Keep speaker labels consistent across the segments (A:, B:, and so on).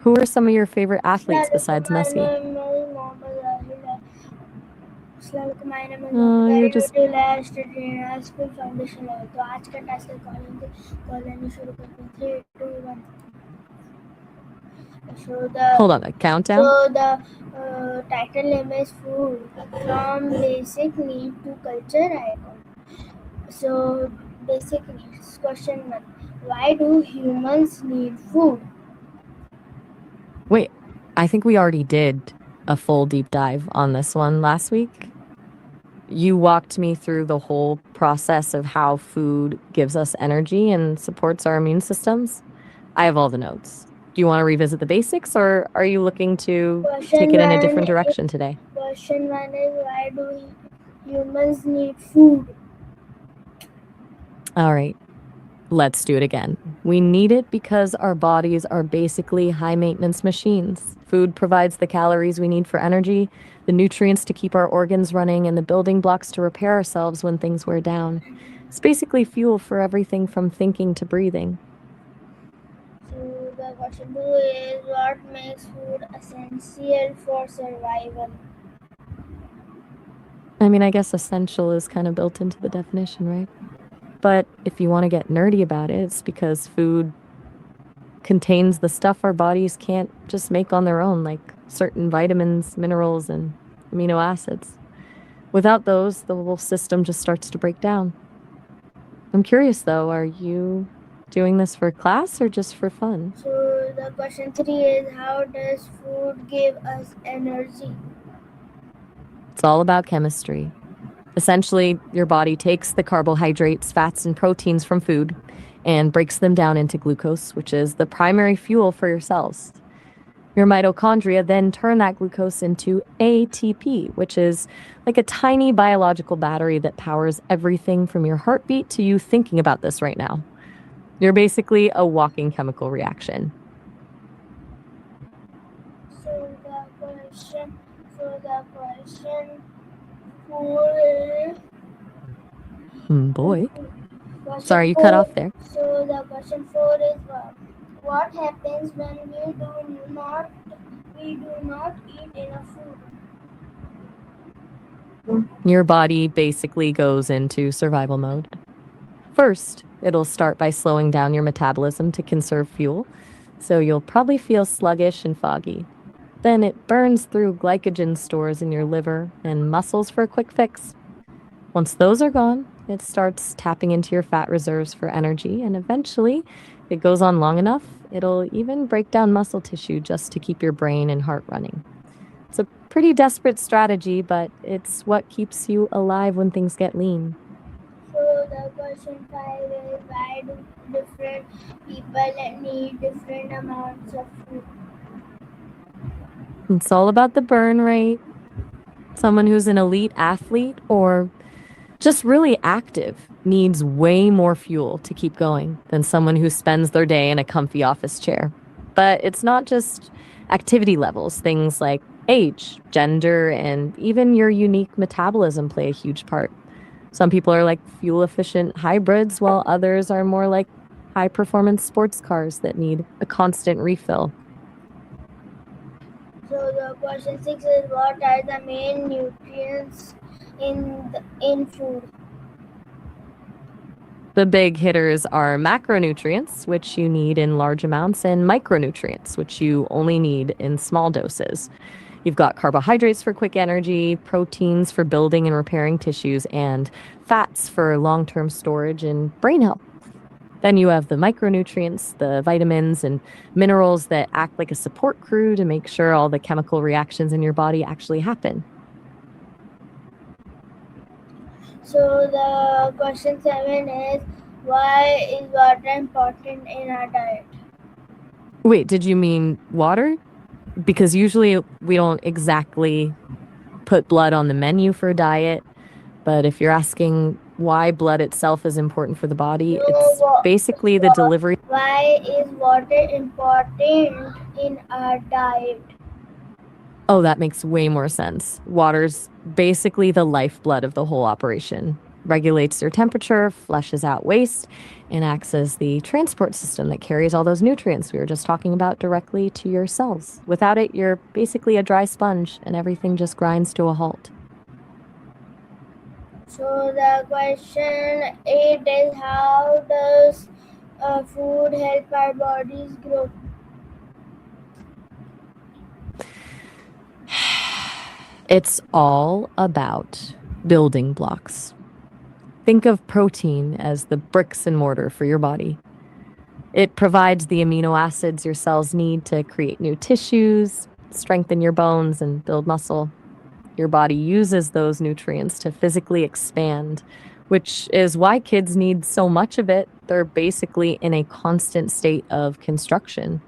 A: Who are some of your favorite athletes besides
B: Assalamualaikum. My
A: Messi?
B: name is Mohammed Zahid. Assalamualaikum. My name is Mohammed
A: You're
B: Zahid.
A: just
B: Nutritious study in school foundation है तो आज का task college शुरू करते हैं 3 2 1 so
A: hold
B: the
A: on a countdown.
B: title name is food from basic need to culture icon. So basic needs question 1 why do humans need food?
A: Wait, I think we already did a full deep dive on this one last week. You walked me through the whole process of how food gives us energy and supports our immune systems. I have all the notes. Do you want to revisit the basics, or are you looking to take
B: Question
A: it in a
B: 1
A: different direction today?
B: Question 1 is why do humans need food?
A: All right, let's do it again. We need it because our bodies are basically high maintenance machines. Food provides the calories we need for energy, the nutrients to keep our organs running, and the building blocks to repair ourselves when things wear down. It's basically fuel for everything from thinking to breathing.
B: So the question 2 is what makes food essential for survival?
A: I mean, I guess essential is kind of built into the definition, right? But if you want to get nerdy about it, it's because food contains the stuff our bodies can't just make on their own, like certain vitamins, minerals, and amino acids. Without those, the whole system just starts to break down. I'm curious though, are you doing this for class or just for fun?
B: So the question 3 is how does food give us energy?
A: It's all about chemistry. Essentially, your body takes the carbohydrates, fats, and proteins from food and breaks them down into glucose, which is the primary fuel for your cells. Your mitochondria then turn that glucose into ATP, which is like a tiny biological battery that powers everything from your heartbeat to you thinking about this right now. You're basically a walking chemical reaction.
B: So the question 4 is
A: Boy.
B: question
A: Sorry, you cut
B: 4
A: off there.
B: so the question 4 is what happens when we do not eat enough food?
A: Your body basically goes into survival mode. First, it'll start by slowing down your metabolism to conserve fuel, so you'll probably feel sluggish and foggy. Then it burns through glycogen stores in your liver and muscles for a quick fix. Once those are gone, it starts tapping into your fat reserves for energy, and eventually, if it goes on long enough, it'll even break down muscle tissue just to keep your brain and heart running. It's a pretty desperate strategy, but it's what keeps you alive when things get lean.
B: So the question 5 is why do different people need different amounts of food?
A: It's all about the burn rate. Someone who's an elite athlete or just really active needs way more fuel to keep going than someone who spends their day in a comfy office chair. But it's not just activity levels, things like age, gender, and even your unique metabolism play a huge part. Some people are like fuel efficient hybrids, while others are more like high performance sports cars that need a constant refill.
B: So the question 6 is what are the main nutrients in food?
A: The big hitters are macronutrients, which you need in large amounts, and micronutrients, which you only need in small doses. You've got carbohydrates for quick energy, proteins for building and repairing tissues, and fats for long term storage and brain health. Then you have the micronutrients, the vitamins and minerals that act like a support crew to make sure all the chemical reactions in your body actually happen.
B: So the question 7 is why is water important in our diet?
A: Wait, did you mean water? Because usually we don't exactly put blood on the menu for a diet. But if you're asking why blood itself is important for the body, it's basically the delivery.
B: Why is water important in our diet?
A: Oh, that makes way more sense. Water's basically the lifeblood of the whole operation. regulates your temperature, flushes out waste, and acts as the transport system that carries all those nutrients we were just talking about directly to your cells. Without it, you're basically a dry sponge and everything just grinds to a halt.
B: So the question 8 is, how does food help our bodies grow?
A: It's all about building blocks. Think of protein as the bricks and mortar for your body. It provides the amino acids your cells need to create new tissues, strengthen your bones, and build muscle. Your body uses those nutrients to physically expand, which is why kids need so much of it. They're basically in a constant state of construction.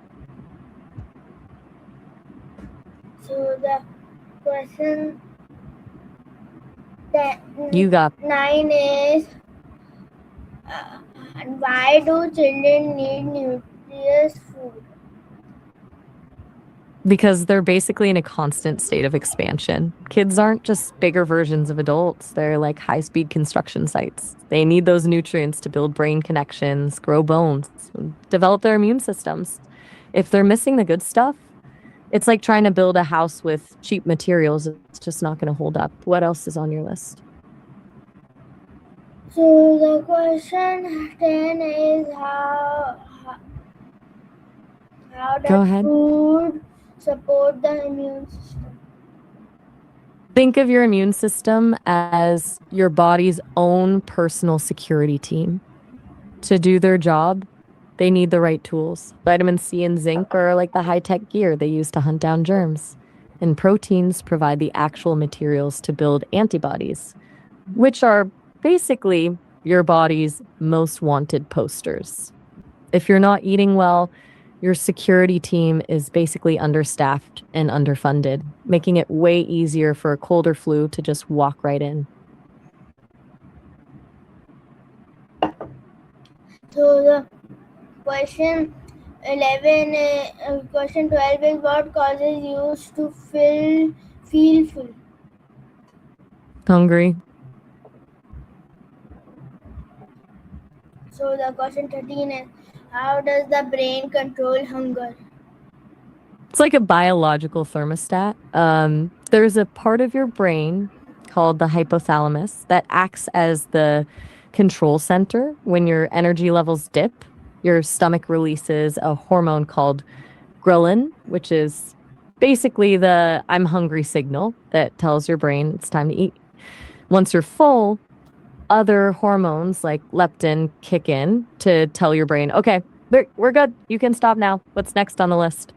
B: So the question
A: You got
B: 9 is, why do children need nutritious food?
A: because they're basically in a constant state of expansion. Kids aren't just bigger versions of adults, they're like high speed construction sites. They need those nutrients to build brain connections, grow bones, develop their immune systems. If they're missing the good stuff, it's like trying to build a house with cheap materials. It's just not going to hold up. What else is on your list?
B: So the question 10 is, how
A: Go
B: does
A: ahead.
B: food support the immune system?
A: Think of your immune system as your body's own personal security team. To do their job, they need the right tools. Vitamin C and zinc are like the high tech gear they use to hunt down germs. And proteins provide the actual materials to build antibodies, which are basically your body's most wanted posters. If you're not eating well, your security team is basically understaffed and underfunded, making it way easier for a cold or flu to just walk right in.
B: So the question 11, question 12 is, what causes you to feel full?
A: Hungry?
B: So the question 13 is, how does the brain control hunger?
A: It's like a biological thermostat. There's a part of your brain called the hypothalamus that acts as the control center. When your energy levels dip, your stomach releases a hormone called ghrelin, which is basically the I'm hungry signal that tells your brain it's time to eat. Once you're full, other hormones like leptin kick in to tell your brain, okay, we're good. You can stop now. What's next on the list?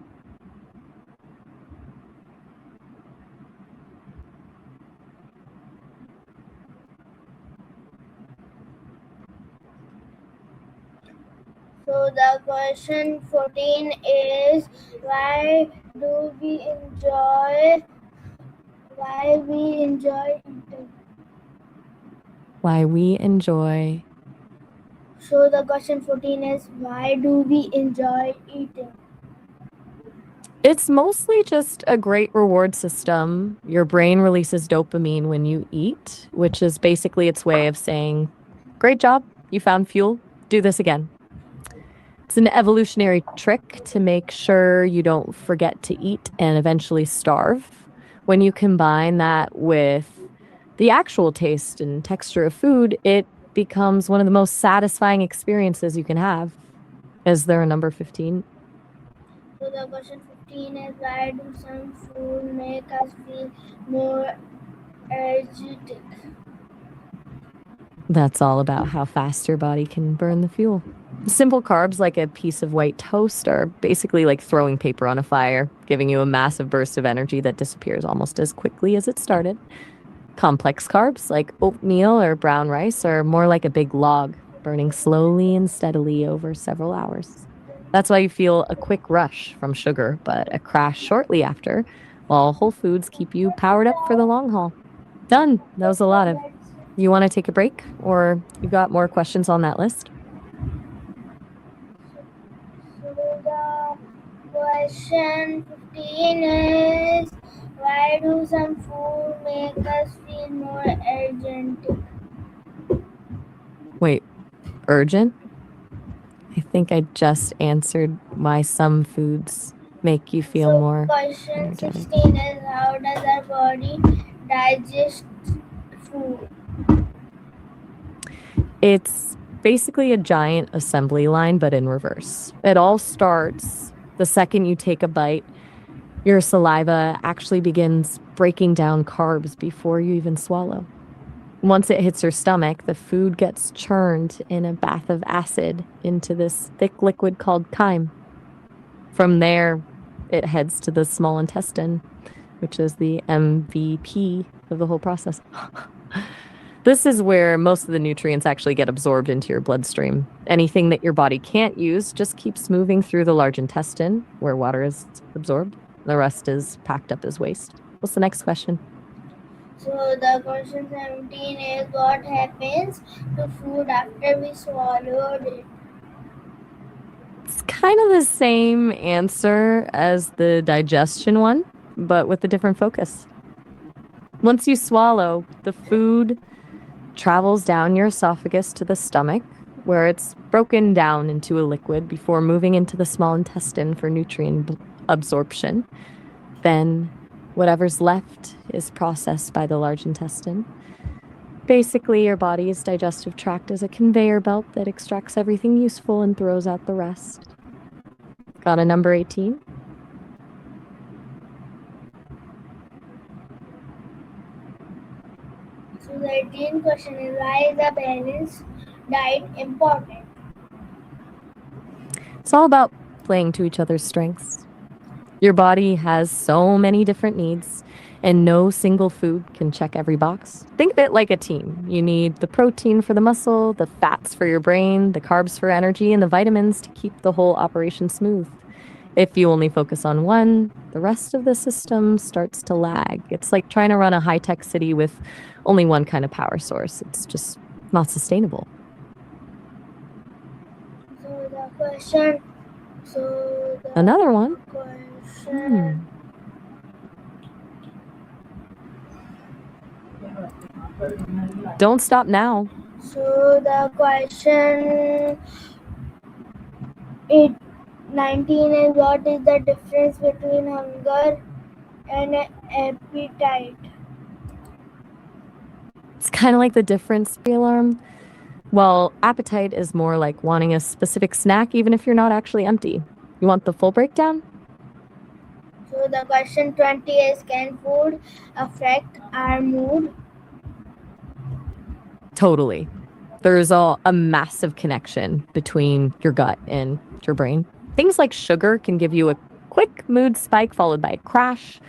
B: So the question 14 is, why do we enjoy eating?
A: Why we enjoy.
B: So the question 14 is, why do we enjoy eating?
A: It's mostly just a great reward system. Your brain releases dopamine when you eat, which is basically its way of saying, great job, you found fuel, do this again. It's an evolutionary trick to make sure you don't forget to eat and eventually starve. When you combine that with the actual taste and texture of food, it becomes one of the most satisfying experiences you can have. Is there a number 15?
B: So the question 15 is, why do some food make us feel more energetic?
A: That's all about how fast your body can burn the fuel. Simple carbs like a piece of white toast are basically like throwing paper on a fire, giving you a massive burst of energy that disappears almost as quickly as it started. Complex carbs like oatmeal or brown rice are more like a big log, burning slowly and steadily over several hours. That's why you feel a quick rush from sugar, but a crash shortly after, while whole foods keep you powered up for the long haul. Done. That was a lot of. You want to take a break, or you got more questions on that list?
B: So the question 15 is, why do some food make us feel more energetic?
A: Urgent? I think I just answered why some foods make you feel
B: So
A: more
B: question
A: energetic.
B: 16 is how does our body digest food?
A: It's basically a giant assembly line, but in reverse. It all starts the second you take a bite. Your saliva actually begins breaking down carbs before you even swallow. Once it hits your stomach, the food gets churned in a bath of acid into this thick liquid called chyme. From there, it heads to the small intestine, which is the MVP of the whole process. This is where most of the nutrients actually get absorbed into your bloodstream. Anything that your body can't use just keeps moving through the large intestine, where water is absorbed. The rest is packed up as waste. What's the next question?
B: So the question 17 is what happens to food after we swallowed it?
A: It's kind of the same answer as the digestion one, but with a different focus. Once you swallow, the food travels down your esophagus to the stomach, where it's broken down into a liquid before moving into the small intestine for nutrient absorption. Then, whatever's left is processed by the large intestine. Basically, your body's digestive tract is a conveyor belt that extracts everything useful and throws out the rest. Got a number 18?
B: So the 18th question is why is a balanced diet important?
A: It's all about playing to each other's strengths. Your body has so many different needs, and no single food can check every box. Think of it like a team. You need the protein for the muscle, the fats for your brain, the carbs for energy, and the vitamins to keep the whole operation smooth. If you only focus on one, the rest of the system starts to lag. It's like trying to run a high-tech city with only one kind of power source. It's just not sustainable.
B: So the question. So the
A: Another one.
B: question.
A: Don't stop now.
B: So the question 19 is what is the difference between hunger and appetite?
A: It's kind of like the difference alarm. Well, appetite is more like wanting a specific snack, even if you're not actually empty. You want the full breakdown?
B: So the question 20 is can food affect our mood?
A: Totally. There's a massive connection between your gut and your brain. Things like sugar can give you a quick mood spike followed by a crash,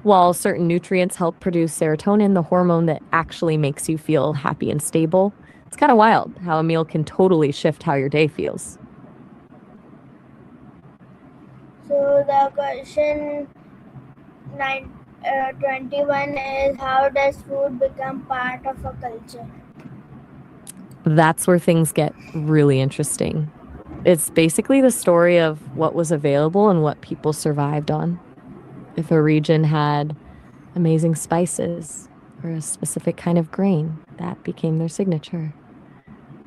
A: while certain nutrients help produce serotonin, the hormone that actually makes you feel happy and stable. It's kind of wild how a meal can totally shift how your day feels.
B: So the question 21 is how does food become part of a culture?
A: That's where things get really interesting. It's basically the story of what was available and what people survived on. If a region had amazing spices or a specific kind of grain, that became their signature.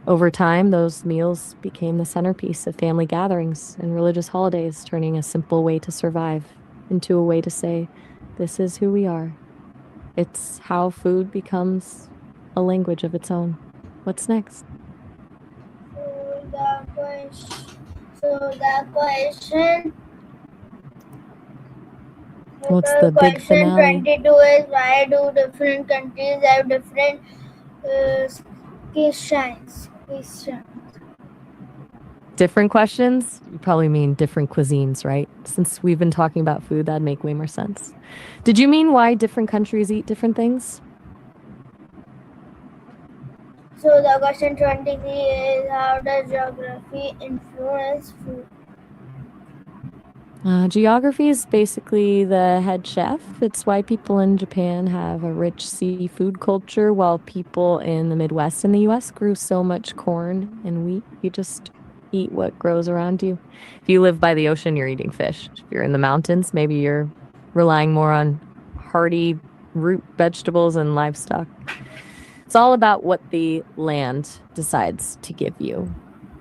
A: Over time, those meals became the centerpiece of family gatherings and religious holidays, turning a simple way to survive into a way to say, this is who we are. It's how food becomes a language of its own. What's next?
B: So the question
A: What's
B: the
A: the big
B: question
A: finale?
B: 22 is why do different countries have different cuisines?
A: Different questions? You probably mean different cuisines, right? Since we've been talking about food, that'd make way more sense. Did you mean why different countries eat different things?
B: So the question 23 is how does geography influence food?
A: Geography is basically the head chef. It's why people in Japan have a rich seafood culture, while people in the Midwest in the US grew so much corn and wheat. You just eat what grows around you. If you live by the ocean, you're eating fish. If you're in the mountains, maybe you're relying more on hearty root vegetables and livestock. It's all about what the land decides to give you.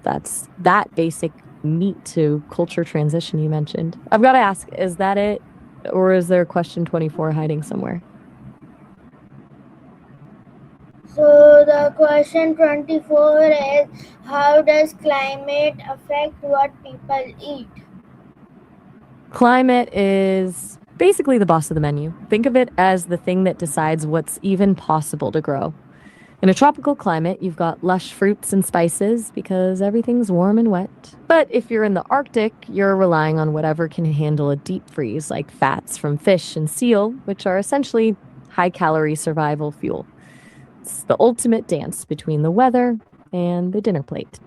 A: That's that basic meat to culture transition you mentioned. I've got to ask, is that it? Or is there question 24 hiding somewhere?
B: So the question 24 is, how does climate affect what people eat?
A: Climate is basically the boss of the menu. Think of it as the thing that decides what's even possible to grow. In a tropical climate, you've got lush fruits and spices because everything's warm and wet. But if you're in the Arctic, you're relying on whatever can handle a deep freeze, like fats from fish and seal, which are essentially high calorie survival fuel. It's the ultimate dance between the weather and the dinner plate.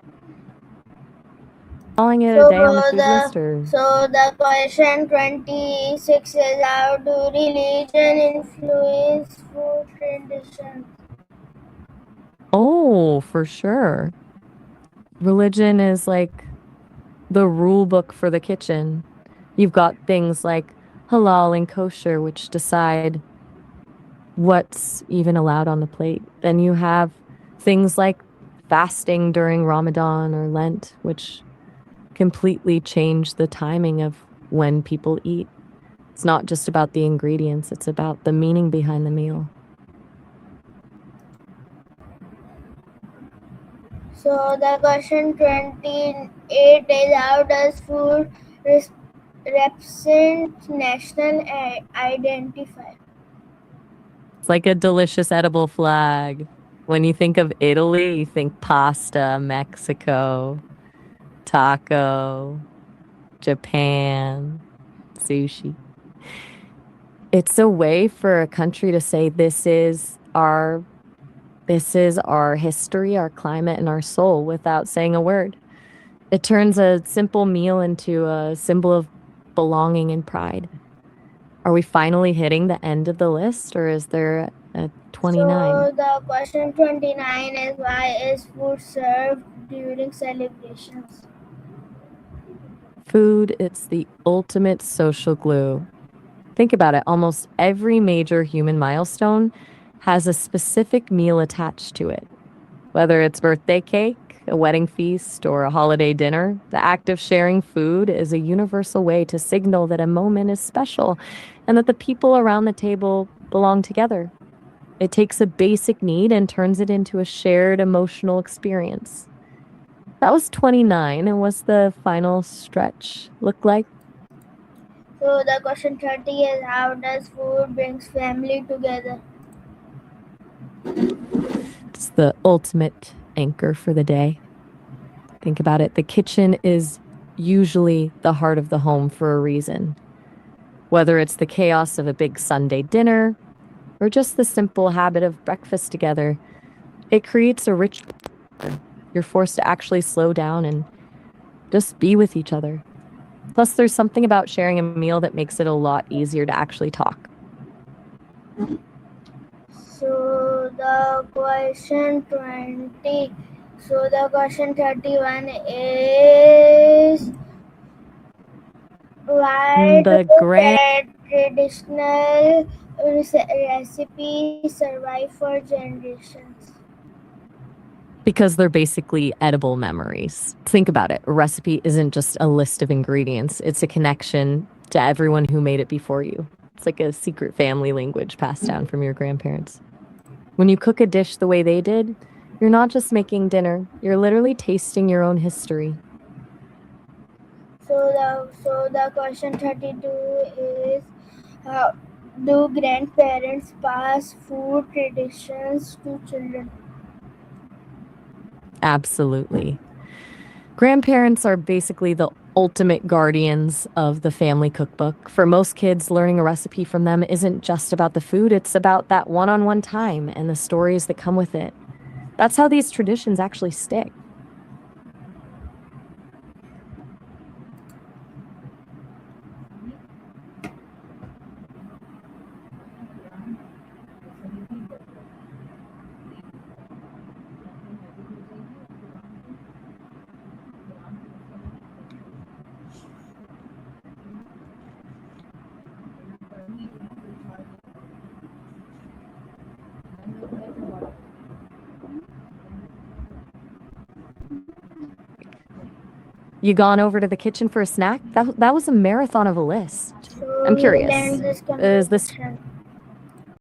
A: Calling it a
B: So
A: day on the food
B: the
A: list, or
B: so the question 26 is, how do religion influence food traditions?
A: oh, for sure. Religion is like the rule book for the kitchen. You've got things like halal and kosher, which decide what's even allowed on the plate. Then you have things like fasting during Ramadan or Lent, which completely change the timing of when people eat. It's not just about the ingredients, it's about the meaning behind the meal.
B: So the question 28 is, how does food represent national identity?
A: It's like a delicious edible flag. When you think of Italy, you think pasta, Mexico, taco, Japan, sushi. It's a way for a country to say this is our history, our climate, and our soul without saying a word. It turns a simple meal into a symbol of belonging and pride. Are we finally hitting the end of the list, or is there a 29?
B: So the question 29 is, why is food served during celebrations?
A: Food, it's the ultimate social glue. Think about it. Almost every major human milestone has a specific meal attached to it. Whether it's birthday cake, a wedding feast, or a holiday dinner, the act of sharing food is a universal way to signal that a moment is special and that the people around the table belong together. It takes a basic need and turns it into a shared emotional experience. That was 29, and what's the final stretch look like?
B: So the question 30 is, how does food brings family together?
A: It's the ultimate anchor for the day. Think about it. The kitchen is usually the heart of the home for a reason. Whether it's the chaos of a big Sunday dinner or just the simple habit of breakfast together, it creates a rich. You're forced to actually slow down and just be with each other. Plus, there's something about sharing a meal that makes it a lot easier to actually talk.
B: So the question 20. So the question 31 is, why do
A: The grand
B: traditional recipes survive for generations?
A: because they're basically edible memories. Think about it. A recipe isn't just a list of ingredients, it's a connection to everyone who made it before you. It's like a secret family language passed down from your grandparents. When you cook a dish the way they did, you're not just making dinner, you're literally tasting your own history.
B: So the question 32 is, how do grandparents pass food traditions to children?
A: Absolutely. Grandparents are basically the ultimate guardians of the family cookbook. For most kids, learning a recipe from them isn't just about the food, it's about that one on one time and the stories that come with it. That's how these traditions actually stick. You gone over to the kitchen for a snack? That was a marathon of a list.
B: So
A: I'm
B: we will
A: curious.
B: end this
A: Is this
B: conversation.